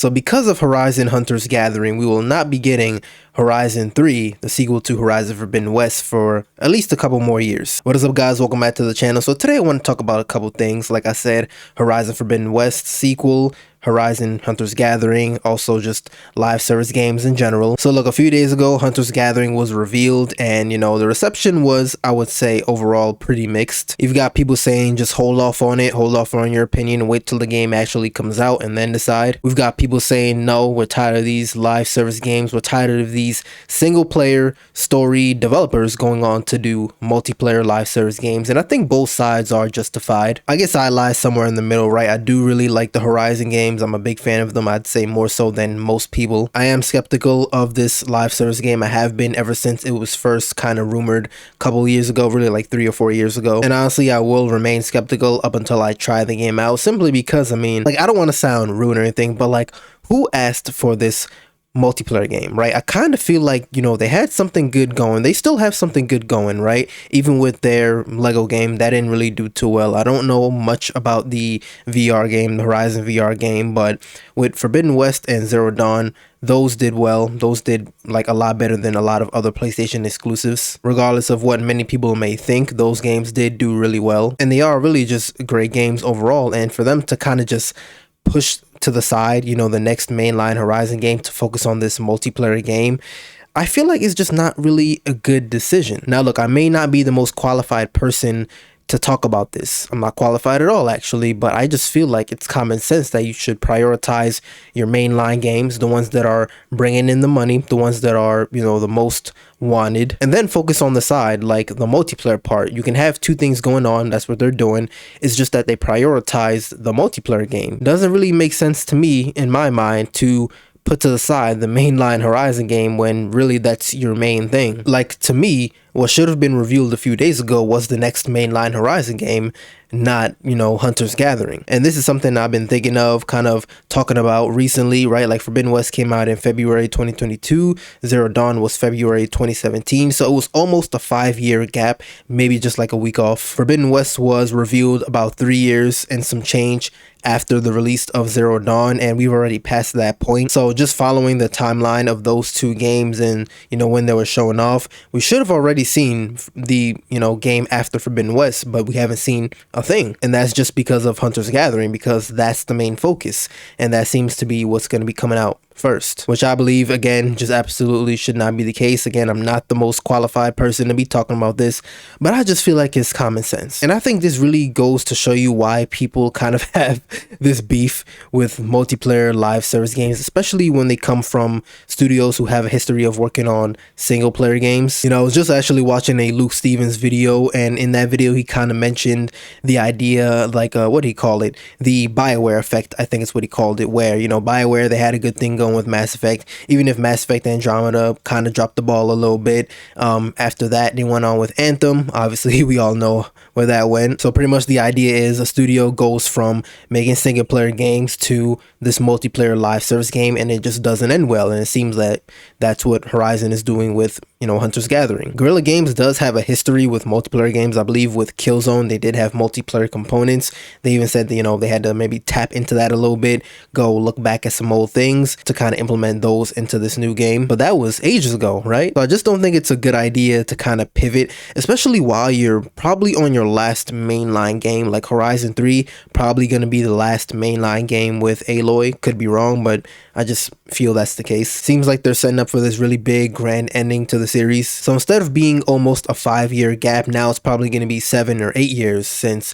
So because of Horizon Hunter's Gathering, we will not be getting Horizon 3, the sequel to Horizon Forbidden West, for at least a couple more years. What is up, guys? Welcome back to the channel. So today I want to talk about a couple things. Like I said, Horizon Forbidden West sequel, Horizon Hunter's Gathering, also just live service games in general. So look, a few days ago, Hunter's Gathering was revealed, and the reception was, I would say, overall pretty mixed. You've got people saying just hold off on it, hold off on your opinion, wait till the game actually comes out and then decide. We've got people saying no, we're tired of these live service games, we're tired of these single player story developers going on to do multiplayer live service games, and I think both sides are justified. I guess I lie somewhere in the middle, right? I do really like the Horizon games. I'm a big fan of them. I'd say more so than most people. I am skeptical of this live service game. I have been ever since it was first kind of rumored a couple years ago, really like 3 or 4 years ago. And honestly, I will remain skeptical up until I try the game out, simply because, I don't want to sound rude or anything, but like, who asked for this multiplayer game, right? I kind of feel like, they had something good going. They still have something good going, right? Even with their Lego game, that didn't really do too well. I don't know much about the VR game, the Horizon VR game, but with Forbidden West and Zero Dawn, those did well. Those did like a lot better than a lot of other PlayStation exclusives. Regardless of what many people may think, those games did do really well. And they are really just great games overall. And for them to kind of just push to the side, the next mainline Horizon game to focus on this multiplayer game, I feel like it's just not really a good decision. Now, look, I may not be the most qualified person to talk about this. I'm not qualified at all, actually, but I just feel like it's common sense that you should prioritize your mainline games, the ones that are bringing in the money, the ones that are, the most wanted, and then focus on the side, like the multiplayer part. You can have two things going on. That's what they're doing. It's just that they prioritize the multiplayer game. Doesn't really make sense to me, in my mind, to put to the side the mainline Horizon game when really that's your main thing. Like, to me, what should have been revealed a few days ago was the next mainline Horizon game, not, Hunter's Gathering. And this is something I've been thinking of, kind of talking about recently, right? Like, Forbidden West came out in February 2022, Zero Dawn was February 2017, so it was almost a 5-year gap, maybe just like a week off. Forbidden West was revealed about 3 years and some change after the release of Zero Dawn, and we've already passed that point. So just following the timeline of those two games and when they were showing off, we should have already seen the game after Forbidden West, but we haven't seen a thing. And that's just because of Hunter's Gathering, because that's the main focus, and that seems to be what's going to be coming out first, which I believe, again, just absolutely should not be the case. Again, I'm not the most qualified person to be talking about this, but I just feel like it's common sense. And I think this really goes to show you why people kind of have this beef with multiplayer live service games, especially when they come from studios who have a history of working on single player games. I was just actually watching a Luke Stevens video, and in that video he kind of mentioned the idea, like what do he call it, the BioWare effect, I think it's what he called it, where BioWare, they had a good thing going with Mass Effect, even if Mass Effect Andromeda kind of dropped the ball a little bit. After that, they went on with Anthem. Obviously, we all know where that went. So pretty much the idea is a studio goes from making single player games to this multiplayer live service game, and it just doesn't end well. And it seems that that's what Horizon is doing with Hunter's Gathering. Guerrilla Games does have a history with multiplayer games. I believe with Killzone, they did have multiplayer components. They even said that, they had to maybe tap into that a little bit, go look back at some old things to kind of implement those into this new game. But that was ages ago, right? So I just don't think it's a good idea to kind of pivot, especially while you're probably on your last mainline game. Like Horizon 3, probably going to be the last mainline game with Aloy. Could be wrong, but I just feel that's the case. Seems like they're setting up for this really big grand ending to the series. So instead of being almost a 5-year gap, now it's probably going to be 7 or 8 years, since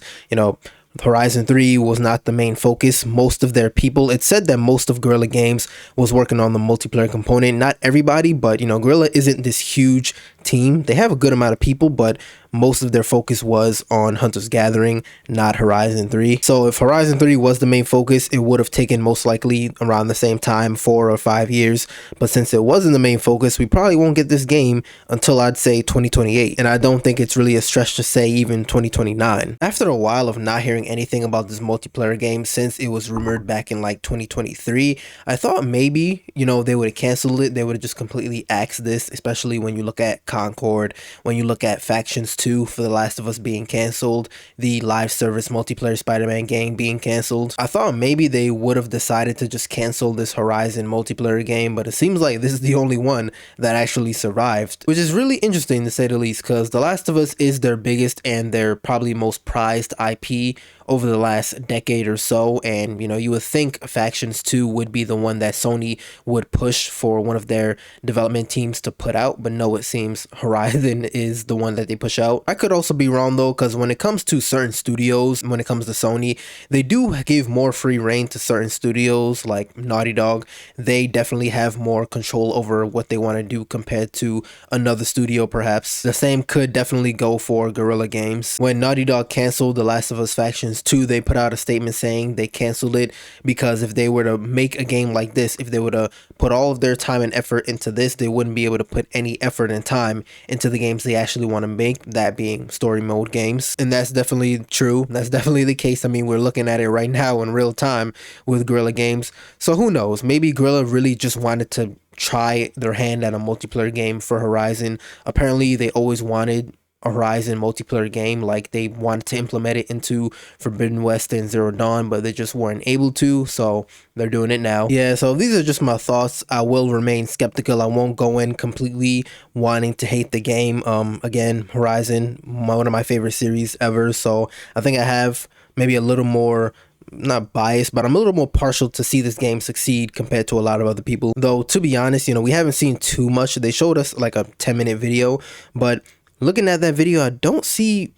Horizon 3 was not the main focus. Most of their people, it said that most of Guerrilla Games was working on the multiplayer component. Not everybody, but Guerrilla isn't this huge team. They have a good amount of people, but most of their focus was on Hunter's Gathering, not Horizon 3. So if Horizon 3 was the main focus, it would have taken most likely around the same time, 4 or 5 years. But since it wasn't the main focus, we probably won't get this game until I'd say 2028. And I don't think it's really a stretch to say even 2029. After a while of not hearing anything about this multiplayer game since it was rumored back in like 2023, I thought maybe, they would have canceled it. They would have just completely axed this, especially when you look at Concord, when you look at Factions 2 for The Last of Us being canceled, the live service multiplayer Spider-Man game being canceled. I thought maybe they would have decided to just cancel this Horizon multiplayer game, but it seems like this is the only one that actually survived, which is really interesting to say the least, because The Last of Us is their biggest and their probably most prized IP over the last decade or so, and you know, you would think Factions 2 would be the one that Sony would push for one of their development teams to put out, but no, it seems Horizon is the one that they push out. I could also be wrong though, because when it comes to certain studios, when it comes to Sony, they do give more free reign to certain studios like Naughty Dog. They definitely have more control over what they want to do compared to another studio perhaps. The same could definitely go for Guerrilla Games. When Naughty Dog canceled The Last of Us Factions 2, they put out a statement saying they canceled it because if they were to make a game like this, if they were to put all of their time and effort into this, they wouldn't be able to put any effort and time into the games they actually want to make, that being story mode games. And that's definitely true. That's definitely the case. I mean, we're looking at it right now in real time with Guerrilla Games. So who knows? Maybe Guerrilla really just wanted to try their hand at a multiplayer game for Horizon. Apparently, they always wanted a Horizon multiplayer game, like they wanted to implement it into Forbidden West and Zero Dawn, but they just weren't able to, so they're doing it now. Yeah, so these are just my thoughts. I will remain skeptical. I won't go in completely wanting to hate the game. Again, Horizon, one of my favorite series ever, so I think I have maybe a little more, not biased, but I'm a little more partial to see this game succeed compared to a lot of other people. Though, to be honest, you know, we haven't seen too much. They showed us like a 10-minute video, but looking at that video, I don't see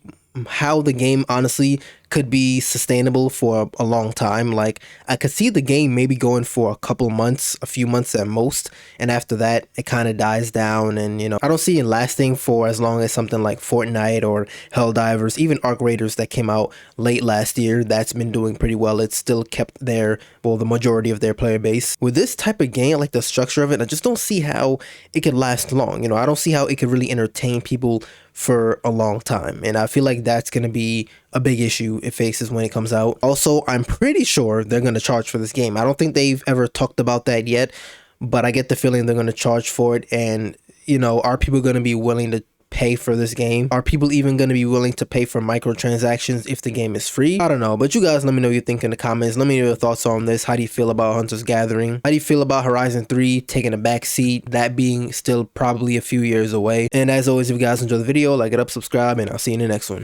how the game honestly could be sustainable for a long time. Like, I could see the game maybe going for a couple months, a few months at most, and after that it kind of dies down. And you know, I don't see it lasting for as long as something like Fortnite or Helldivers, even Arc Raiders that came out late last year. That's been doing pretty well. It's still kept their, well, the majority of their player base. With this type of game, like the structure of it, I just don't see how it could last long. You know, I don't see how it could really entertain people for a long time, and I feel like that's going to be a big issue it faces when it comes out. Also, I'm pretty sure they're going to charge for this game. I don't think they've ever talked about that yet, but I get the feeling they're going to charge for it. And you know, are people going to be willing to pay for this game? Are people even going to be willing to pay for microtransactions if the game is free? I don't know, but you guys let me know what you think in the comments. Let me know your thoughts on this. How do you feel about Hunter's Gathering? How do you feel about Horizon 3 taking a back seat, that being still probably a few years away? And as always, if you guys enjoyed the video, like it up, subscribe, and I'll see you in the next one.